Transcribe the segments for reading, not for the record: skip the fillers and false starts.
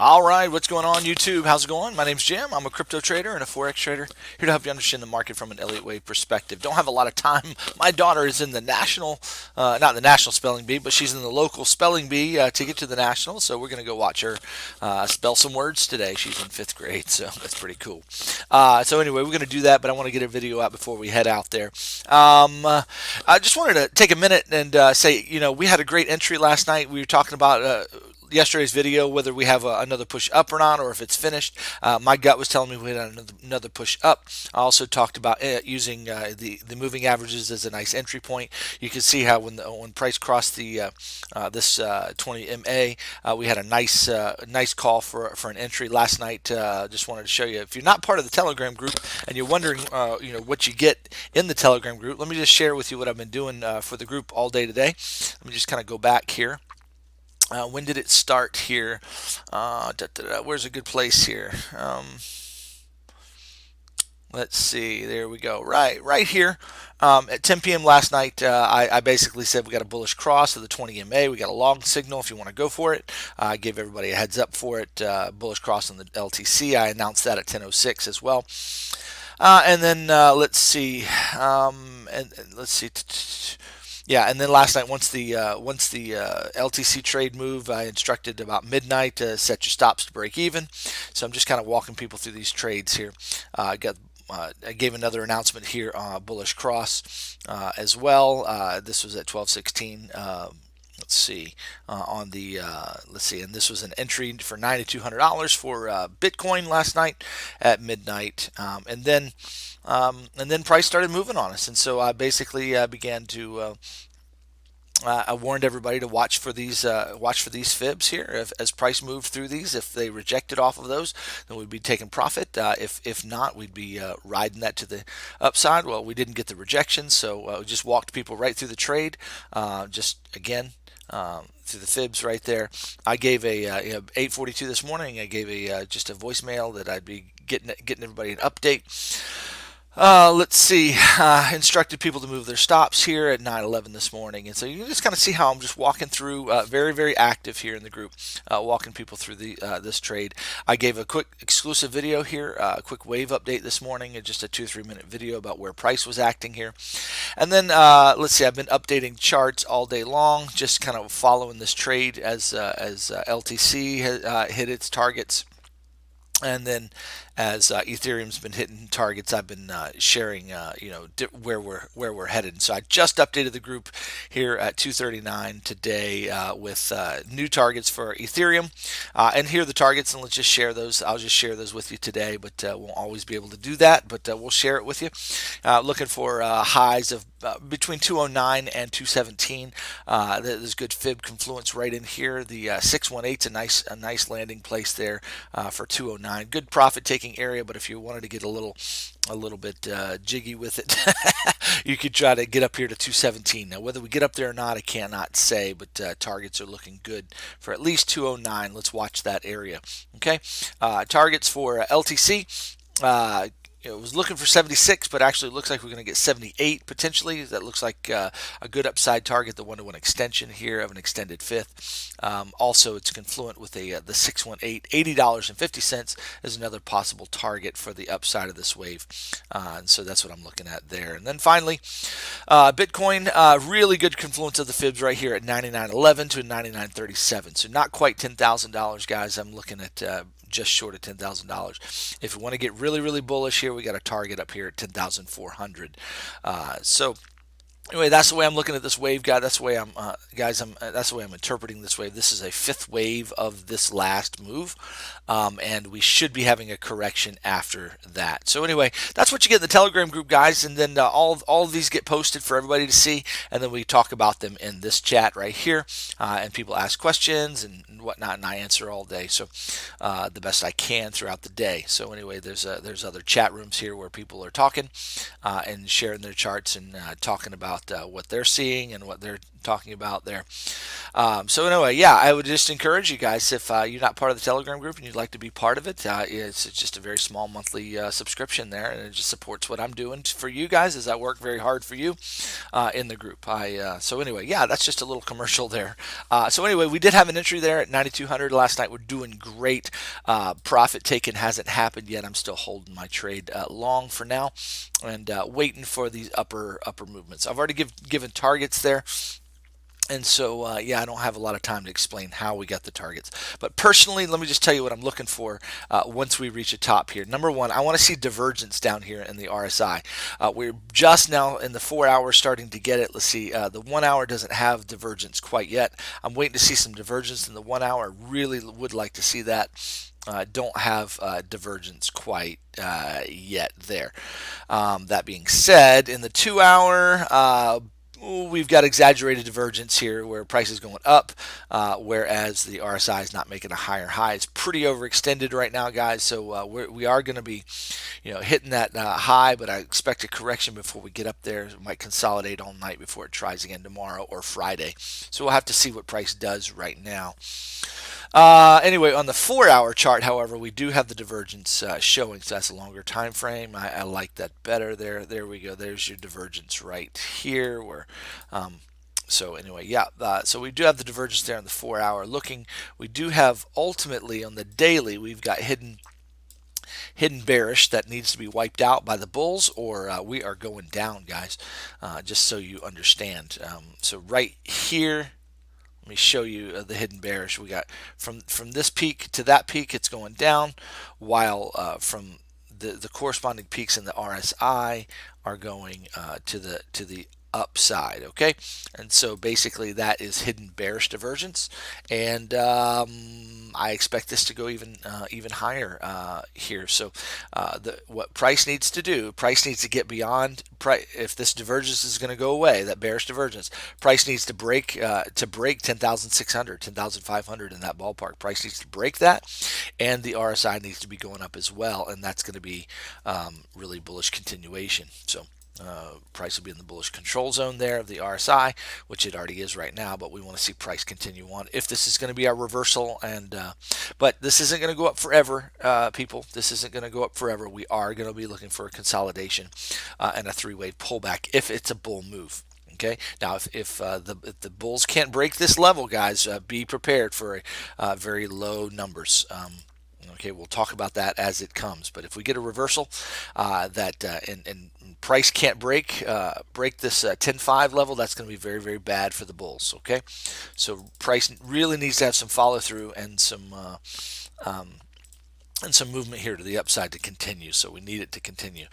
All right, what's going on YouTube? How's it going? My name's Jim. I'm a crypto trader and a forex trader here to help you understand the market from an Elliott wave perspective. Don't have a lot of time. My daughter is in the national, not the national spelling bee, but she's in the local spelling bee to get to the national. So we're going to go watch her spell some words today. She's in 5th grade, so that's pretty cool. So anyway, we're going to do that, but I want to get a video out before we head out there. I just wanted to take a minute and say, we had a great entry last night. We were talking about yesterday's video, whether we have another push up or not, or if it's finished. My gut was telling me we had another push up. I also talked about using the moving averages as a nice entry point. You can see how when price crossed the this 20 MA, we had a nice call for an entry last night. Just wanted to show you. If you're not part of the Telegram group and you're wondering, what you get in the Telegram group, let me just share with you what I've been doing for the group all day today. Let me just kind of go back here. When did it start here? Where's a good place here? Let's see. There we go. Right here. At 10 p.m. last night, I basically said we got a bullish cross of the 20 MA. We got a long signal if you want to go for it. I gave everybody a heads up for it. Bullish cross on the LTC. I announced that at 10:06 as well. And then let's see. And let's see. Yeah, and then last night, once the LTC trade move, I instructed about midnight to set your stops to break even. So I'm just kind of walking people through these trades here. I gave another announcement here on bullish cross as well. This was at 12:16. Let's see let's see, and this was an entry for $9,200 for Bitcoin last night at midnight, and then price started moving on us, and so I basically began to. I warned everybody to watch for these fibs here. As price moved through these, if they rejected off of those, then we'd be taking profit. If not, we'd be riding that to the upside. Well, we didn't get the rejection, so we just walked people right through the trade. Just again. Through the fibs right there. I gave a 8:42 this morning. I gave just a voicemail that I'd be getting everybody an update. Let's see. Instructed people to move their stops here at 9:11 this morning, and so you can just kind of see how I'm just walking through. Very, very active here in the group, walking people through this trade. I gave a quick exclusive video here, a quick wave update this morning, just a 2 or 3 minute video about where price was acting here, and then let's see. I've been updating charts all day long, just kind of following this trade as LTC hit its targets. And then, as Ethereum's been hitting targets, I've been sharing, where we're headed. So I just updated the group here at 2:39 today with new targets for Ethereum, and here are the targets. And let's just share those. I'll just share those with you today, but won't always be able to do that. But we'll share it with you. Looking for highs of between 209 and 217. There's good fib confluence right in here. The 618 is a nice landing place there for 209. Good profit taking area, but if you wanted to get a little bit jiggy with it, you could try to get up here to 217. Now, whether we get up there or not, I cannot say, but targets are looking good for at least 209. Let's watch that area. Okay, targets for LTC. It was looking for 76, but actually it looks like we're going to get 78 potentially. That looks like a good upside target. The one-to-one extension here of an extended fifth. Also, it's confluent with the 618. $80.50 is another possible target for the upside of this wave. And so that's what I'm looking at there. And then finally, Bitcoin, really good confluence of the fibs right here at 99.11 to 99.37. So not quite $10,000, guys. I'm looking at just short of $10,000. If we want to get really, really bullish here, we got a target up here at 10,400. So anyway, that's the way I'm looking at this wave, guy. That's the way that's the way I'm interpreting this wave. This is a fifth wave of this last move, and we should be having a correction after that. So anyway, that's what you get in the Telegram group, guys. And then all of these get posted for everybody to see, and then we talk about them in this chat right here. And people ask questions and whatnot, and I answer all day. So the best I can throughout the day. So anyway, there's other chat rooms here where people are talking and sharing their charts and talking about what they're seeing and what they're talking about there. So anyway, yeah, I would just encourage you guys, if you're not part of the Telegram group and you'd like to be part of it, it's just a very small monthly subscription there, and it just supports what I'm doing for you guys as I work very hard for you in the group. So anyway, yeah, that's just a little commercial there. So anyway, we did have an entry there at 9,200 last night. We're doing great. Profit taken hasn't happened yet. I'm still holding my trade long for now, and waiting for these upper movements. I've already given targets there. And so, yeah, I don't have a lot of time to explain how we got the targets. But personally, let me just tell you what I'm looking for once we reach a top here. Number one, I want to see divergence down here in the RSI. We're just now in the 4 hours starting to get it. Let's see, the 1 hour doesn't have divergence quite yet. I'm waiting to see some divergence in the 1 hour. I really would like to see that. Don't have divergence quite yet there. That being said, in the 2 hour, we've got exaggerated divergence here where price is going up, whereas the RSI is not making a higher high. It's pretty overextended right now, guys. So we are going to be, hitting that high, but I expect a correction before we get up there. It might consolidate all night before it tries again tomorrow or Friday. So we'll have to see what price does right now. Anyway, on the 4 hour chart, however, we do have the divergence showing, so that's a longer time frame. I like that better there. There we go. There's your divergence right here. So anyway, yeah, so we do have the divergence there on the 4 hour looking. We do have ultimately on the daily, we've got hidden bearish that needs to be wiped out by the bulls, or we are going down, guys, just so you understand. So right here, let me show you the hidden bearish. We got from this peak to that peak, it's going down, while from the corresponding peaks in the RSI are going to the upside. Okay, and so basically that is hidden bearish divergence, and I expect this to go even higher here. So what price needs to do, price needs to get beyond if this divergence is going to go away, that bearish divergence, price needs to break 10,600, 10,500 in that ballpark. Price needs to break that, and the RSI needs to be going up as well, and that's going to be really bullish continuation. So price will be in the bullish control zone there of the RSI, which it already is right now, but we want to see price continue on if this is going to be our reversal. And but this isn't going to go up forever, people. This isn't going to go up forever. We are going to be looking for a consolidation and a three-way pullback if it's a bull move. Okay. Now, if the bulls can't break this level, guys, be prepared for very low numbers. Okay, we'll talk about that as it comes. But if we get a reversal and price can't break this 10.5 level, that's going to be very, very bad for the bulls. Okay, so price really needs to have some follow through and some movement here to the upside to continue. So we need it to continue.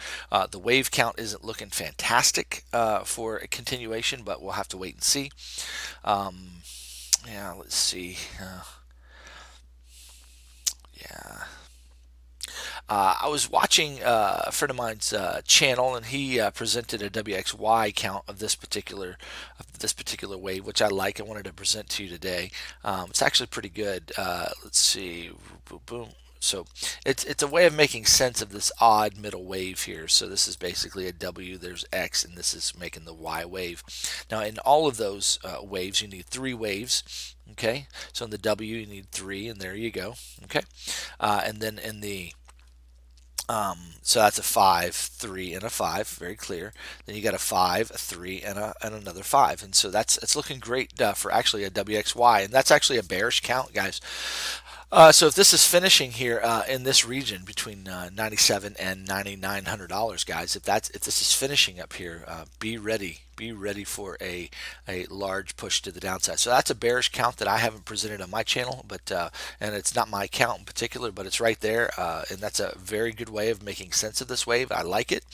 The wave count isn't looking fantastic for a continuation, but we'll have to wait and see. Yeah, let's see. Yeah. I was watching a friend of mine's channel, and he presented a WXY count of this particular wave, which I like. I wanted to present to you today. It's actually pretty good. Let's see. Boom, boom. So it's a way of making sense of this odd middle wave here. So this is basically a W, there's X, and this is making the Y wave. Now in all of those waves, you need 3 waves. Okay, so in the W you need 3, and there you go. Okay, and then in the so that's a 5, 3, and a 5, very clear. Then you got a 5, a 3, and another 5, and so it's looking great for actually a WXY, and that's actually a bearish count, guys. So if this is finishing here in this region between $97 and $9,900, guys, if this is finishing up here, be ready. Be ready for a large push to the downside. So that's a bearish count that I haven't presented on my channel, but and it's not my count in particular, but it's right there, and that's a very good way of making sense of this wave. I like it.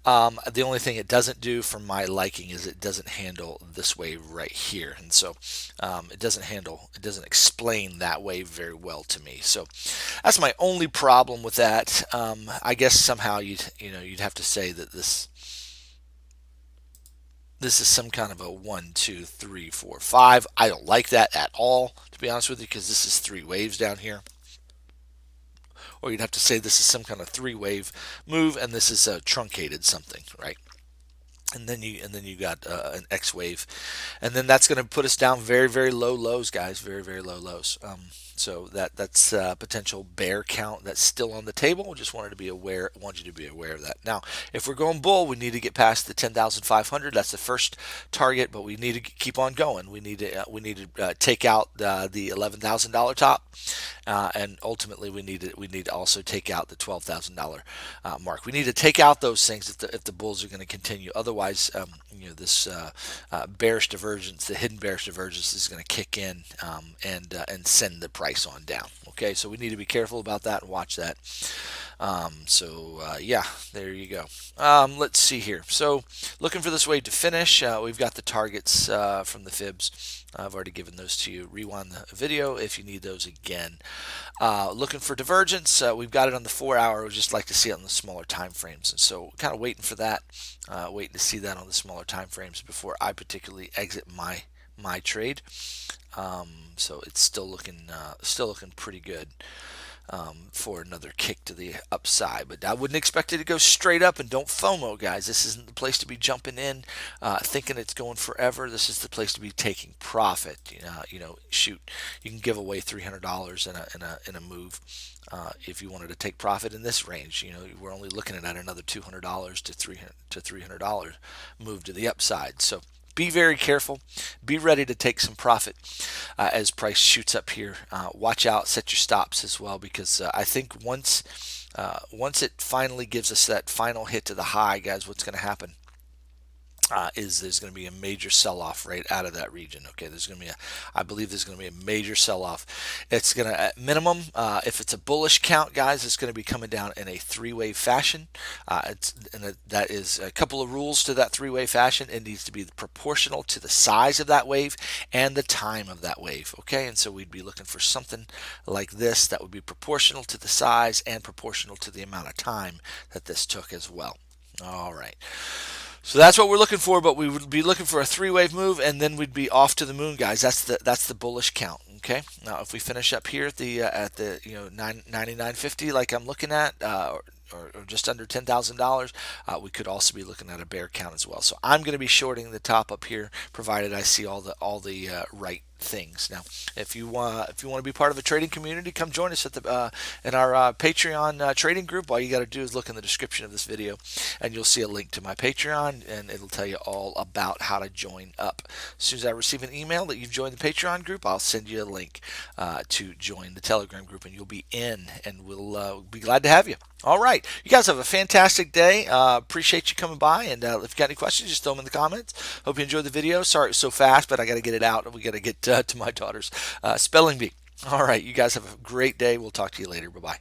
The only thing it doesn't do for my liking is it doesn't handle this wave right here, and so it doesn't explain that wave very well to me. So that's my only problem with that. I guess somehow you'd have to say that this is some kind of a 1, 2, 3, 4, 5. I don't like that at all, to be honest with you, because this is 3 waves down here. Or you'd have to say this is some kind of 3-wave move, and this is a truncated something, right? and then you got an X wave, and then that's going to put us down very very low lows, guys, very very low lows. So that's potential bear count that's still on the table. Just want you to be aware of that. Now, if we're going bull, we need to get past the 10,500. That's the first target, but we need to keep on going. We need to take out the $11,000 top, and ultimately we need to also take out the $12,000 mark. We need to take out those things if the bulls are going to continue. Otherwise, this bearish divergence, the hidden bearish divergence, is going to kick in, and send the price on down. Okay, so we need to be careful about that and watch that. Yeah, there you go. Let's see here. So looking for this wave to finish. We've got the targets from the fibs. I've already given those to you. Rewind the video if you need those again. Looking for divergence. We've got it on the 4-hour. We'd just like to see it on the smaller time frames, and so kind of waiting for that. Waiting to see that on the smaller time frames before I particularly exit my trade. So it's still looking pretty good for another kick to the upside, but I wouldn't expect it to go straight up. And don't FOMO, guys. This isn't the place to be jumping in, thinking it's going forever. This is the place to be taking profit. Shoot, you can give away $300 in a move. If you wanted to take profit in this range, we're only looking at another $200 to $300 move to the upside. So be very careful. Be ready to take some profit as price shoots up here. Watch out. Set your stops as well, because I think once it finally gives us that final hit to the high, guys, what's going to happen is there's going to be a major sell-off right out of that region. Okay, I believe there's going to be a major sell-off. It's going to, at minimum, if it's a bullish count, guys, it's going to be coming down in a three-wave fashion. That is a couple of rules to that three-wave fashion. It needs to be proportional to the size of that wave and the time of that wave. Okay, and so we'd be looking for something like this that would be proportional to the size and proportional to the amount of time that this took as well. All right. So that's what we're looking for, but we would be looking for a three-wave move, and then we'd be off to the moon, guys. That's the bullish count. Okay. Now, if we finish up here at the 99.50, like I'm looking at, or just under $10,000, we could also be looking at a bear count as well. So I'm going to be shorting the top up here, provided I see all the right things. Now, if you want to be part of a trading community, come join us in our Patreon trading group. All you got to do is look in the description of this video, and you'll see a link to my Patreon, and it'll tell you all about how to join up. As soon as I receive an email that you've joined the Patreon group, I'll send you a link to join the Telegram group, and you'll be in, and we'll be glad to have you. All right, you guys have a fantastic day. Appreciate you coming by, and if you got any questions, just throw them in the comments. Hope you enjoyed the video. Sorry it was so fast, but I got to get it out. We got to get to my daughter's spelling bee. All right, you guys have a great day. We'll talk to you later. Bye-bye.